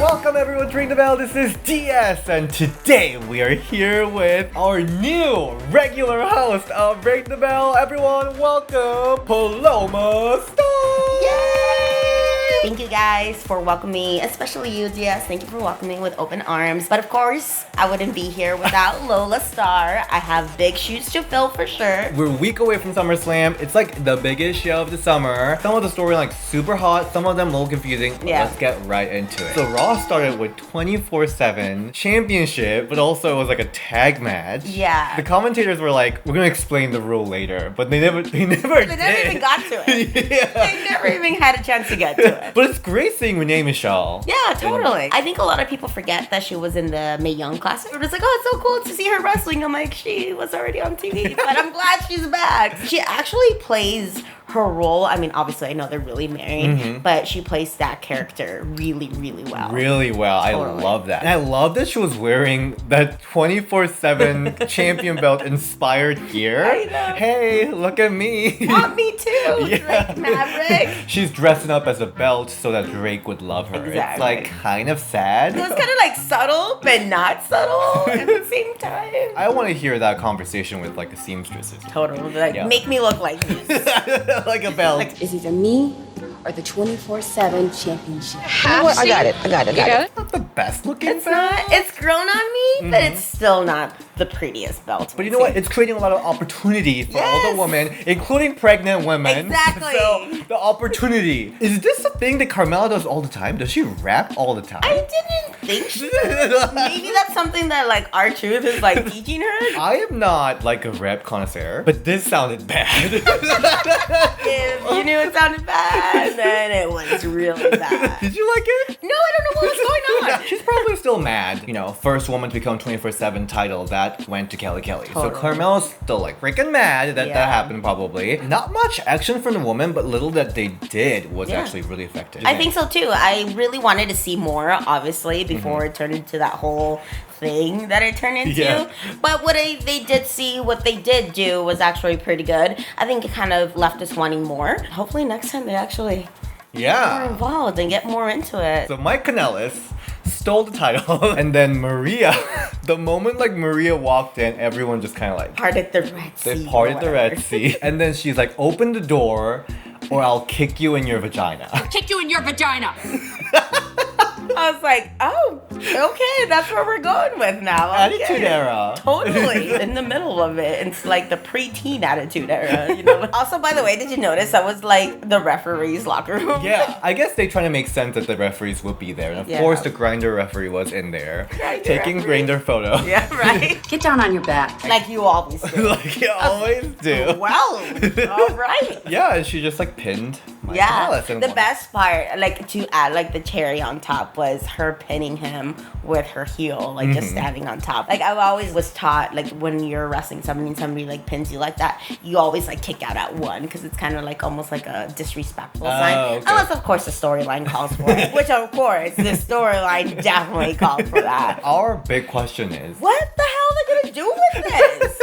Welcome everyone to Ring the Bell, this is DS, and today we are here with our new regular host of Ring the Bell. Everyone, welcome Paloma Star! Yay! Thank you guys for welcoming me, especially you, DS. Thank you for welcoming me with open arms. But of course, I wouldn't be here without Lola Star. I have big shoes to fill for sure. We're a week away from SummerSlam. It's like the biggest show of the summer. Some of the story like super hot, some of them a little confusing. Yeah. Let's get right into it. So Raw started with 24/7 championship, but also it was like a tag match. Yeah. The commentators were like, we're gonna explain the rule later, but they never They never even got to it. Yeah. They never even had a chance to get to it. But it's great seeing Renee Michelle. Yeah, totally. I think a lot of people forget that she was in the Mae Young Classic. We're just like, oh, it's so cool to see her wrestling. I'm like, she was already on TV, but I'm glad she's back. She actually plays her role. I mean, obviously, I know they're really married, but she plays that character really, really well. Really well. Totally. I love that. And I love that she was wearing that 24/7 champion belt inspired gear. I know. Hey, look at me. Me too. Yeah. Like Maverick. She's dressing up as a belt so that Drake would love her. It's Exactly. like kind of sad. It was kind of like subtle, but not subtle at the same time. I want to hear that conversation with like the seamstresses. Totally. Like, Yeah. make me look like this. Like a belt. It's either me or the 24/7 championship. I got it. Not the best looking It's belt. not, it's grown on me, but it's still not the prettiest belt. But you know what? It's creating a lot of opportunity for all the Yes. women, including pregnant women. Exactly. So, the opportunity. Is this a thing that Carmella does all the time? Does she rap all the time? I didn't think she did. Maybe that's something that like R-Truth is like teaching her. I am not like a rap connoisseur, but this sounded bad. If you knew it sounded bad, then it was really bad. Did you like it? No, I don't know what was going on. She's probably still mad. You know, first woman to become 24/7 title, that went to Kelly. So Totally. Carmella's still like freaking mad that Yeah. that happened probably. Not much action from the woman, but little that they did was Yeah. actually really effective. I think so too. I really wanted to see more, obviously, before it turned into that whole thing that it turned into. Yeah. But what they did do was actually pretty good. I think it kind of left us wanting more. Hopefully next time they actually get more Yeah. involved and get more into it. So Mike Kanellis stole the title, and then Maria, the moment like Maria walked in, everyone just kind of like, Parted the Red Sea. they parted the or Red whatever. Sea. And then she's like, open the door or I'll kick you in your vagina. Kick you in your vagina. I was like, oh, okay, that's where we're going with now. Okay. Attitude era. Totally in the middle of it. It's like the preteen attitude era, you know. Also, by the way, did you notice that was like the referee's locker room? Yeah, I guess they trying to make sense that the referees would be there. And of Yeah. course, the grinder referee was in there, Grindr taking referee. grinder photo. Yeah, right. Get down on your back. Like you always do. Like you always do. Well, all right. Yeah, and she just like pinned Mike Yeah, Kanellis and the won. best part, like to add like the cherry on top, was her pinning him with her heel, like just standing on top. Like I always was taught, like when you're wrestling somebody and somebody like pins you like that, you always like kick out at one because it's kind of like almost like a disrespectful sign. okay. Unless of course the storyline calls for it, which of course the storyline definitely called for that. Our big question is, What the hell are they gonna do with this?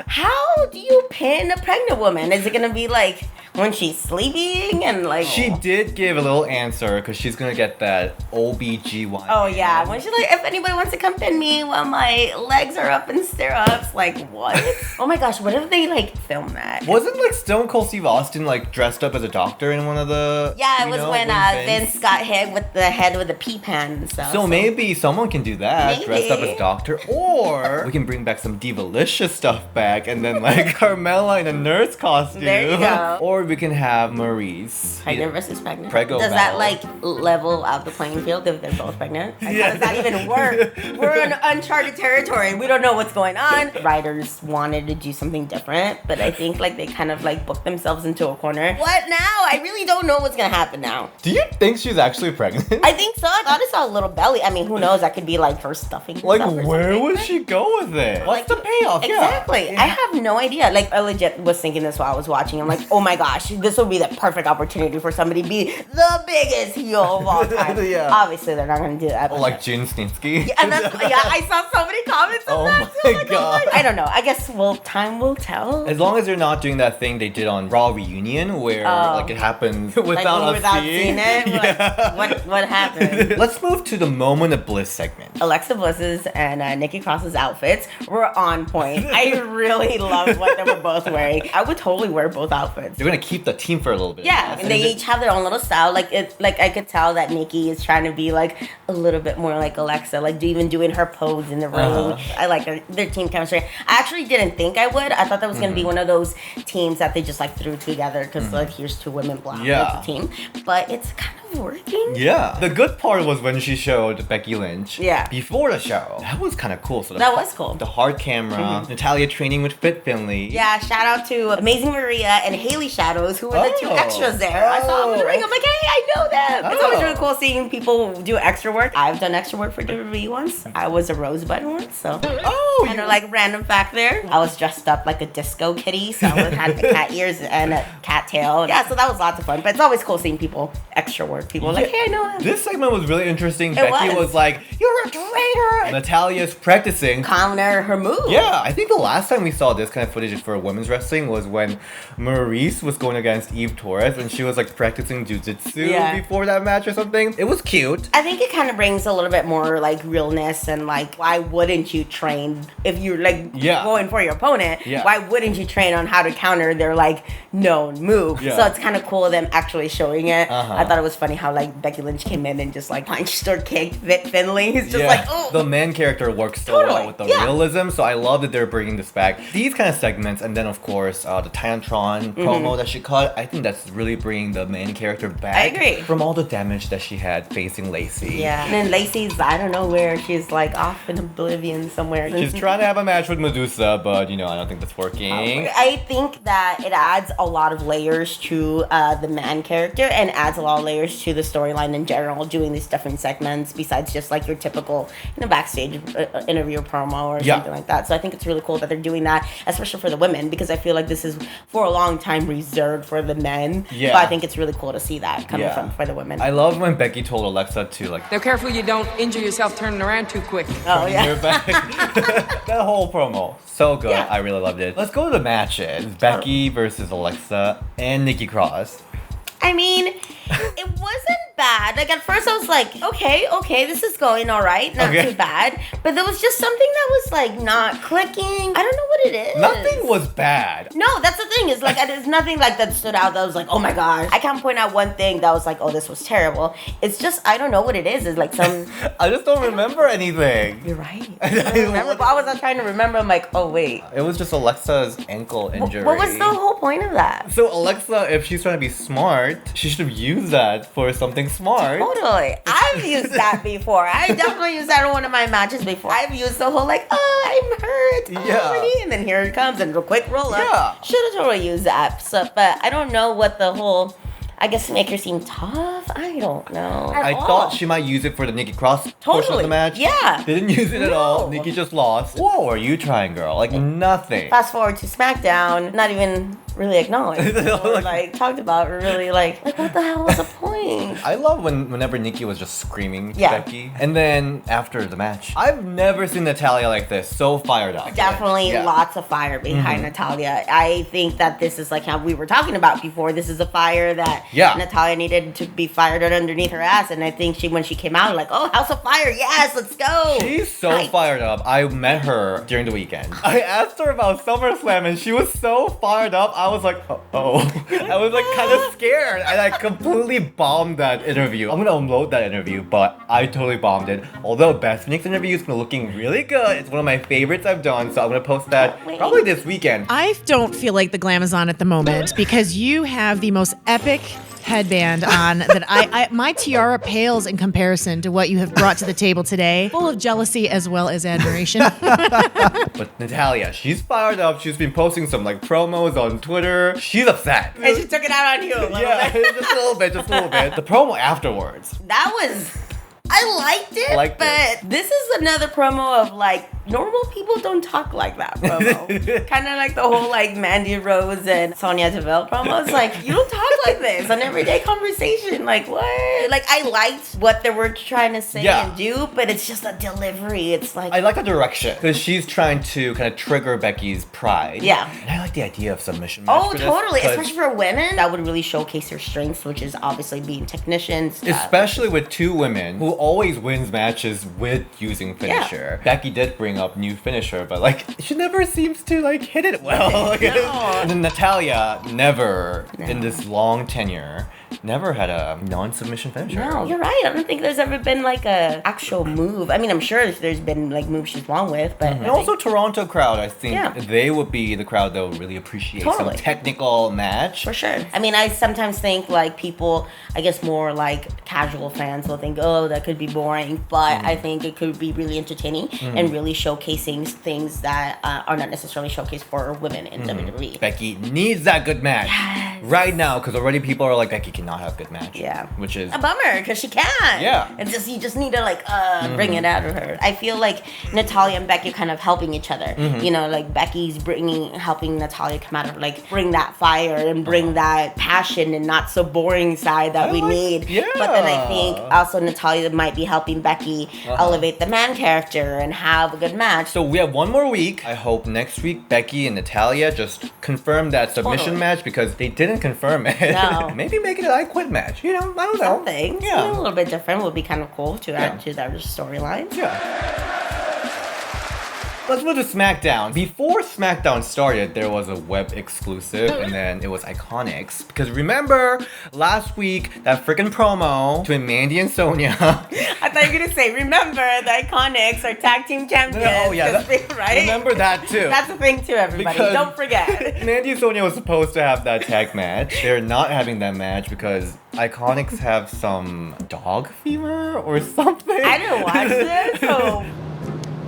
How do you pin a pregnant woman? Is it gonna be like when she's sleeping and like? she did give a little answer because she's gonna get that OBGYN. Oh yeah, when she's like, if anybody wants to come pin me while my legs are up in stirrups, like what? Oh my gosh, what if they like film that? Wasn't like Stone Cold Steve Austin like dressed up as a doctor in one of the? Yeah, it you was know, when Vince got hit with the head with the pea pan and stuff. So maybe someone can do that, dressed up as Maybe. doctor, or we can bring back some Divalicious stuff back, and then like Carmella in a nurse costume. There you go. Or we can have Maurice. Pregnant versus pregnant. Prego Does that battle. like level out the playing field if they're both pregnant? Like, Yeah. how does that even work? We're in uncharted territory. We don't know what's going on. Writers wanted to do something different, but I think like they kind of like booked themselves into a corner. What now? I really don't know what's gonna happen now. Do you think she's actually pregnant? I think so. I thought I saw a little belly. I mean, who knows? That could be like her stuffing. Like, herself or where something. would she go with it? What's the payoff? Exactly. Yeah. I have no idea. Like, I legit was thinking this while I was watching. I'm like, oh my god. gosh, this would be the perfect opportunity for somebody to be the biggest heel of all time. Yeah. Obviously, they're not going to do that. Oh, like Jin Snitsky. Yeah, and that's, I saw so many comments on that. Oh too. my Like, God. I don't know. I guess, time will tell. As long as they're not doing that thing they did on Raw Reunion where like it happens without us seeing it. Yeah. Like, what happened? Let's move to the Moment of Bliss segment. Alexa Bliss's and Nikki Cross's outfits were on point. I really loved what they were both wearing. I would totally wear both outfits. They're gonna keep the team for a little bit. Yeah, and they each have their own little style. Like I could tell that Nikki is trying to be like a little bit more like Alexa, like even doing her pose in the ring. I like their team chemistry. I actually didn't think I would. I thought that was gonna be one of those teams that they just like threw together because like here's two women black with the team, but it's kind of working. Yeah. The good part was when she showed Becky Lynch. Yeah. Before the show. That was kind of cool. So That was cool. The hard camera, Natalya training with Fit Finley. Yeah, shout out to Amazing Maria and Haley Shadows, who were the two extras there. I saw them in the ring. I'm like, hey, I know them. It's always really cool seeing people do extra work. I've done extra work for WWE once. I was a Rosebud once, so. Kind of like random fact there. I was dressed up like a disco kitty, so I had the cat ears and a cat tail. Yeah, so that was lots of fun. But it's always cool seeing people extra work. People are like, hey, I know him. This segment was really interesting. Becky was like, you're a traitor. Natalya's practicing. Calling her move. Yeah, I think the last time we saw this kind of footage for women's wrestling was when Maurice was going against Eve Torres and she was like practicing jujitsu before that match or something. It was cute. I think it kind of brings a little bit more like realness and like why wouldn't you train if you're like going for your opponent? Yeah. Why wouldn't you train on how to counter their like known move? Yeah. So it's kind of cool them actually showing it. I thought it was funny how like Becky Lynch came in and just like punched or kicked Finley. He's just like, oh. The man character works so well with the realism, so I love that they're bringing this back. These kind of segments, and then of course the Tantron promo that she cut, I think that's really bringing the main character back. I agree. From all the damage that she had facing Lacey. Yeah, and then Lacey's, I don't know where, she's like off in oblivion somewhere. She's trying to have a match with Medusa, but I don't think that's working. I think that it adds a lot of layers to the man character and adds a lot of layers to the storyline in general, doing these different segments besides just like your typical backstage interview promo or something like that. So I think it's really cool that they're doing that, especially for the women, because I feel like this is for a long time reserved for the men. But I think it's really cool to see that coming from for the women. I love when Becky told Alexa to like, Now careful you don't injure yourself turning around too quick. Oh yeah. That whole promo, so good. I really loved it. Let's go to the matches. Becky versus Alexa and Nikki Cross. I mean, it wasn't bad. Like, at first I was like, okay, this is going all right. Not too bad. But there was just something that was, like, not clicking. I don't know what it is. Nothing was bad. No, that's the thing. Is like, there's nothing, like, that stood out that was like, oh, my gosh. I can't point out one thing that was like, oh, this was terrible. It's just, I don't know what it is. It's like some... I just don't remember anything. You're right. I don't remember. But I was trying to remember. I'm like, oh, wait. It was just Alexa's ankle injury. What was the whole point of that? So Alexa, if she's trying to be smart, she should have used that for something smart. Totally. I've used that before. I definitely used that in one of my matches before. I've used the whole like, oh, I'm hurt. And then here it comes and a quick roll up. Should have totally used that. So, but I don't know what the whole, I guess, to make her seem tough. I don't know. I thought she might use it for the Nikki Cross portion of the match. Yeah. Didn't use it at all. Nikki just lost. Whoa, are you trying, girl? Like nothing. Fast forward to SmackDown, not even really acknowledged or like talked about or really like what the hell was the point? I love whenever Nikki was just screaming to Becky. And then after the match, I've never seen Natalya like this, so fired up. Definitely lots of fire behind Natalya. I think that this is like how we were talking about before. This is a fire that Natalya needed to be fired underneath her ass. And I think when she came out, like, oh, House of Fire, yes, let's go. She's so fired up. I met her during the weekend. I asked her about SummerSlam and she was so fired up. I was like, oh. I was like kind of scared. And I completely bombed that interview. I'm gonna upload that interview, but I totally bombed it. Although Beth Phoenix interview has been looking really good. It's one of my favorites I've done, so I'm gonna post that probably this weekend. I don't feel like the glam is on at the moment because you have the most epic headband on that my tiara pales in comparison to what you have brought to the table today, full of jealousy as well as admiration. But Natalya, she's fired up. She's been posting some like promos on Twitter. She's upset. And she took it out on you. Just a little bit. The promo afterwards. That was... I liked it, but this is another promo of like normal people don't talk like that promo. Kind of like the whole like Mandy Rose and Sonya Deville promos. Like, you don't talk like this on everyday conversation. Like, what? Like, I liked what they were trying to say and do, but it's just a delivery. It's like, I like the direction because she's trying to kind of trigger Becky's pride. Yeah. And I like the idea of submission match for this, totally. 'cause Especially for women, that would really showcase their strengths, which is obviously being technicians. Especially with two women who always wins matches with using finisher. Becky did bring up new finisher, but like she never seems to like hit it well. And then Natalya never in this long tenure never had a non-submission finisher. No, you're right. I don't think there's ever been like a actual move. I mean, I'm sure there's been like moves she's won with, but and also Toronto crowd, I think they would be the crowd that would really appreciate some technical match. For sure. I mean, I sometimes think like people, I guess more like casual fans will think, oh, that could be boring, but I think it could be really entertaining and really showcasing things that are not necessarily showcased for women in WWE. Becky needs that good match right now because already people are like, Becky cannot have a good match. Yeah. Which is a bummer because she can. Yeah. It's just, you just need to like bring it out of her. I feel like Natalya and Becky are kind of helping each other. You know, like Becky's helping Natalya come out of like, bring that fire and bring that passion and not so boring side that we need. Yeah. But then I think also Natalya might be helping Becky elevate the man character and have a good match. So we have one more week. I hope next week Becky and Natalya just confirm that submission match because they didn't confirm it. No. Maybe make it an I Quit match. You know, I don't know. Something. Yeah. A little bit different would be kind of cool to add to their storyline. Yeah. Let's move to SmackDown. Before SmackDown started, there was a web exclusive, and then it was IIconics. Because remember, last week, that freaking promo between Mandy and Sonya. I thought you were gonna say, remember, the IIconics are tag team champions. Oh yeah, right? Remember that too. That's the thing too, everybody. Because don't forget. Mandy and Sonya was supposed to have that tag match. They're not having that match because IIconics have some dog fever or something. I didn't watch this, so...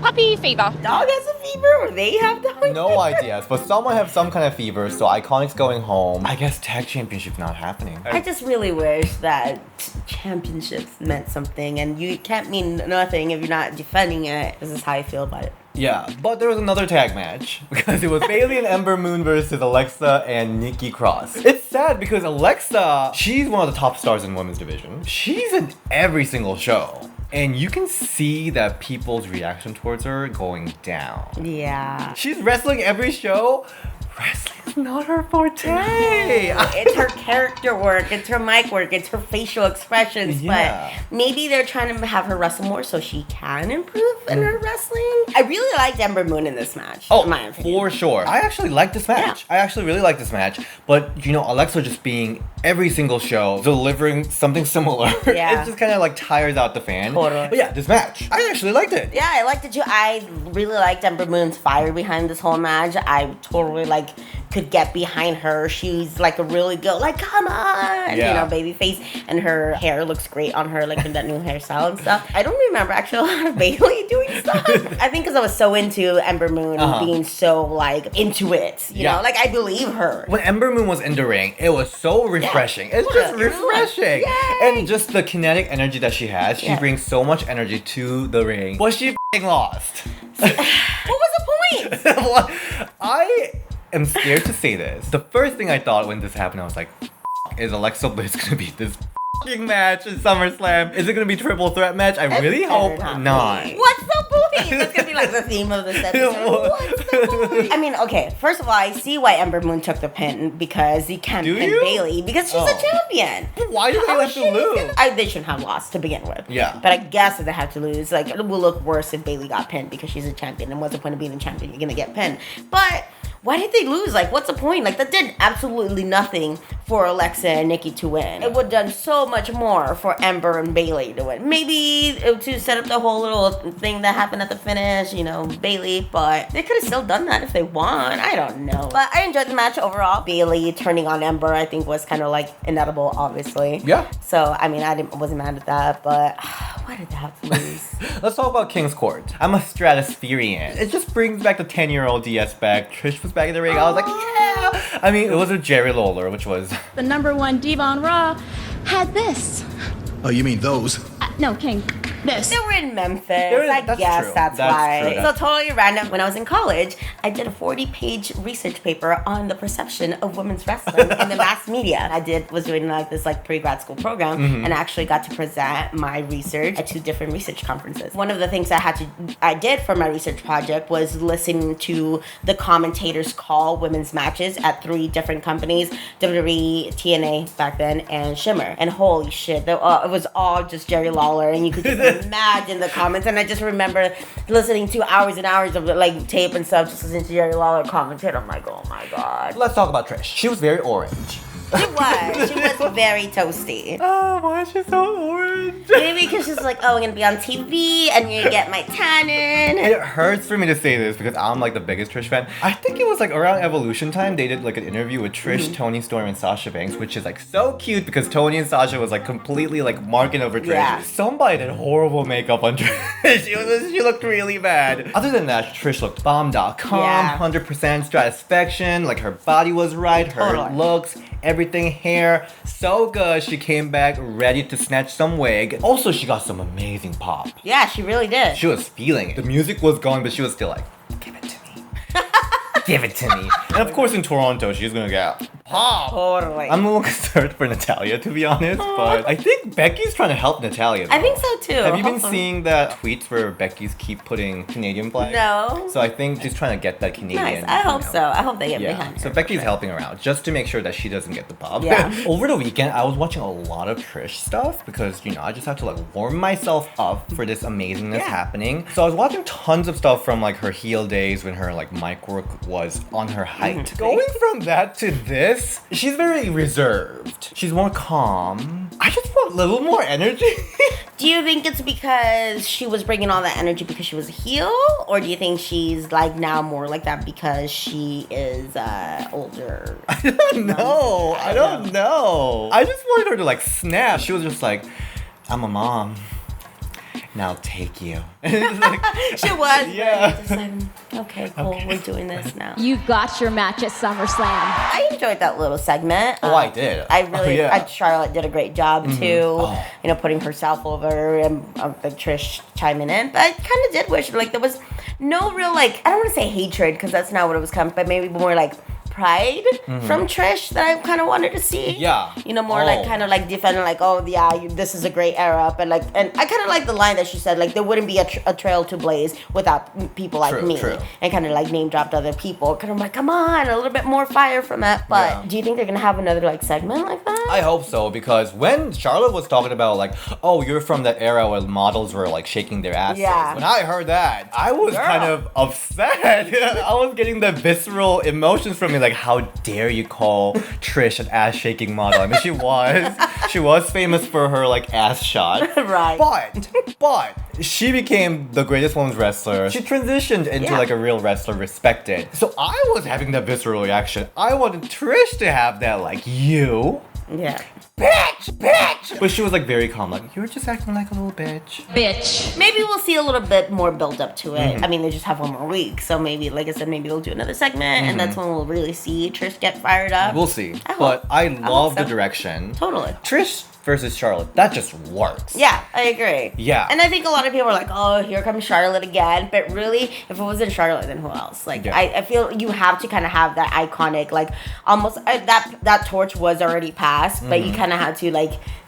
Puppy fever. Dog has a fever, or they have dog fever? No ideas, but someone have some kind of fever, so IIconics going home. I guess tag championship not happening. I just really wish that championships meant something, and you can't mean nothing if you're not defending it. This is how I feel about it. Yeah, but there was another tag match because it was Bayley and Ember Moon versus Alexa and Nikki Cross. It's sad because Alexa, she's one of the top stars in women's division. She's in every single show. And you can see that people's reaction towards her going down. Yeah. She's wrestling every show. Wrestling's not her forte. It's her character work, it's her mic work, it's her facial expressions. Yeah. But maybe they're trying to have her wrestle more so she can improve in her wrestling. I really liked Ember Moon in this match. Oh, in my opinion. for sure. I actually like this match. I actually really like this match. But, you know, Alexa just being every single show, delivering something similar. Yeah. It just kind of like tires out the fan. Totally. But yeah, this match, I actually liked it. Yeah, I liked it too. I really liked Ember Moon's fire behind this whole match. I totally could get behind her. She's like a really good, like, come on, Yeah. you know, baby face, and her hair looks great on her, like in that new hairstyle and stuff. I don't remember actually a lot of Bayley doing stuff. I think because I was so into Ember Moon being so like into it, you know, like I believe her. When Ember Moon was in the ring, it was so refreshing. It's just refreshing. Yay. And just the kinetic energy that she has, she brings so much energy to the ring. But she f***ing lost. What was the point? I'm scared to say this. The first thing I thought when this happened, I was like, is Alexa Bliss gonna be this f***ing match in SummerSlam? Is it gonna be triple threat match? I really hope not. What's the point? That's gonna be like the theme of this episode. What's the point? I mean, okay, first of all, I see why Ember Moon took the pin because he can't pin Bayley because she's a champion. Why do they have to lose? They shouldn't have lost to begin with. Yeah. But I guess if they have to lose, like, it will look worse if Bayley got pinned because she's a champion. And what's the point of being a champion? You're gonna get pinned. But why did they lose? Like, what's the point? Like, that did absolutely nothing for Alexa and Nikki to win. It would have done so much more for Ember and Bayley to win. Maybe to set up the whole little thing that happened at the finish, you know, Bayley, but they could have still done that if they won. I don't know. But I enjoyed the match overall. Bayley turning on Ember, I think, was kind of like inedible, obviously. Yeah. So, I mean, I wasn't mad at that, but why did they have to lose? Let's talk about King's Court. I'm a Stratusferian. It just brings back the 10-year-old DS back. Trish was back in the ring. I was like, yeah. I mean, it was with Jerry Lawler, which was... The #1 diva on Raw had this. Oh, you mean those? No, King. Memphis. They were in Memphis. That's guess true. that's That's why. true. So totally random. When I was in college, I did a 40-page research paper on the perception of women's wrestling in the mass media. Was doing this pre-grad school program, and actually got to present my research at 2 different research conferences. One of the things I did for my research project was listening to the commentators call women's matches at 3 different companies: WWE, TNA back then, and Shimmer. And holy shit, it was all just Jerry Lawler, and you could just imagine the comments. And I just remember listening to hours and hours of tape and stuff, just listening to Jerry Lawler commentate. I'm like, oh my god. Let's talk about Trish. She was very orange. She was very toasty. Oh, why is she so orange? Maybe because she's like, oh, we're gonna be on TV and you're gonna get my tannin. It hurts for me to say this because I'm the biggest Trish fan. I think it was around Evolution time they did an interview with Trish, Toni Storm, and Sasha Banks, which is so cute because Toni and Sasha was completely marking over Trish. Yeah. Somebody did horrible makeup on Trish. She looked really bad. Other than that, Trish looked bomb.com, Yeah. 100% Stratusfaction. Her body was right, her Totally. looks, everything, hair, so good. She came back ready to snatch some wig. Also, she got some amazing pop. Yeah, she really did. She was feeling it. The music was gone, but she was still give it to me. Give it to me. And of course in Toronto, she's gonna get pop. Totally. I'm a little concerned for Natalya, to be honest, but I think Becky's trying to help Natalya, though. I think so too. Have you been Hopefully. seeing the tweets where Becky's keep putting Canadian flags? No. So I think she's trying to get that Canadian. Nice. I hope so. I hope they get Yeah, behind so her. Becky's helping her out just to make sure that she doesn't get the pop. Yeah. Over the weekend, I was watching a lot of Trish stuff because, I just have to warm myself up for this amazingness happening. So I was watching tons of stuff from her heel days when her mic work was on her height. Going from that to this, she's very reserved. She's more calm. I just want a little more energy. Do you think it's because she was bringing all that energy because she was a heel? Or do you think she's now more like that because she is older? I don't know. I don't know. I just wanted her to snap. She was just I'm a mom. Now take you. She was. Yeah. Just okay, cool. We're doing this now. You got your match at SummerSlam. I enjoyed that little segment. Oh, I did. I really, Oh, yeah. Charlotte did a great job too. Oh. Putting herself over and Trish chiming in. But I kind of did wish there was no real I don't want to say hatred because that's not what it was coming, but maybe more pride from Trish that I kind of wanted to see. Yeah. More defending oh yeah, this is a great era, but and I kind of like the line that she said there wouldn't be a trail to blaze without people like me, True. and kind of name dropped other people. Kind of come on, a little bit more fire from it. But Yeah. do you think they're gonna have another segment like that? I hope so, because when Charlotte was talking about oh, you're from the era where models were shaking their asses. Yeah. When I heard that, I was kind of upset. I was getting the visceral emotions from me, how dare you call Trish an ass shaking model? I mean, she was famous for her ass shot. Right. But she became the greatest women's wrestler. She transitioned into a real wrestler, respected. So I was having that visceral reaction. I wanted Trish to have that you. Yeah. Bitch! But she was very calm, you're just acting like a little bitch. Bitch. Maybe we'll see a little bit more build up to it. I mean, they just have one more week, so maybe, like I said, maybe they'll do another segment, and that's when we'll really see Trish get fired up. We'll see. I hope- But I hope love the so. direction. Totally. Trish versus Charlotte, that just works. Yeah, I agree. Yeah. And I think a lot of people are like, oh, here comes Charlotte again. But really, if it wasn't Charlotte, then who else? Yeah. I feel you have to kind of have that iconic, almost, that torch was already passed, but you kind of had to,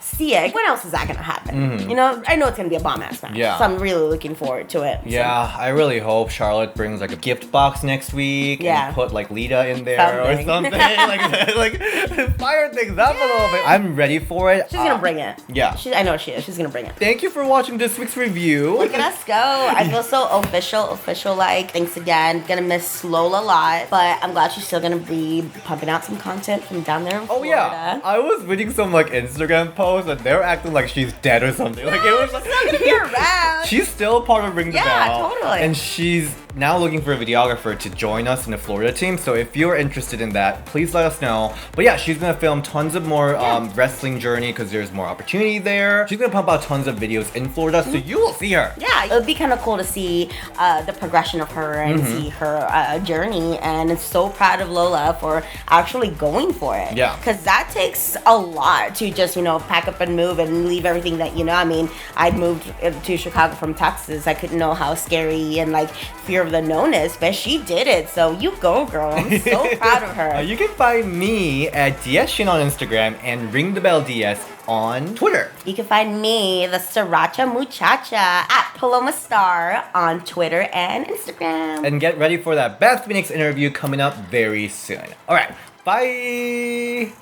see it. When else is that going to happen? I know it's going to be a bomb-ass match. Yeah. So I'm really looking forward to it. Yeah, I really hope Charlotte brings a gift box next week and put Lita in there or something. Fire things up a little bit. I'm ready for it. She's going to bring it. Yeah. I know she is. She's going to bring it. Thank you for watching this week's review. Look at us go. I feel so official-like. Thanks again. Gonna miss Lola a lot, but I'm glad she's still gonna be pumping out some content from down there in Oh Florida. yeah, I was reading some Instagram posts and they're acting like she's dead or something. It was She's still gonna be around. she's still part of Ring the Yeah, Bell. totally. And she's now looking for a videographer to join us in the Florida team. So if you're interested in that, please let us know. But yeah, she's gonna film tons of more wrestling journey because there's more opportunity there. She's gonna pump out tons of videos in Florida, so you will see her. Yeah, it would be kind of cool to see the progression of her and see her journey. And I'm so proud of Lola for actually going for it. Yeah. Because that takes a lot to just, pack up and move and leave everything that, I mean, I'd moved to Chicago from Texas. I couldn't know how scary and like fear of the known is, but she did it. So you go, girl. I'm so proud of her. You can find me at DS Shin on Instagram and Ring the Bell DS on Twitter. You can find me, the Sriracha Muchacha, at Paloma Star on Twitter and Instagram. And get ready for that Beth Phoenix interview coming up very soon. All right, bye.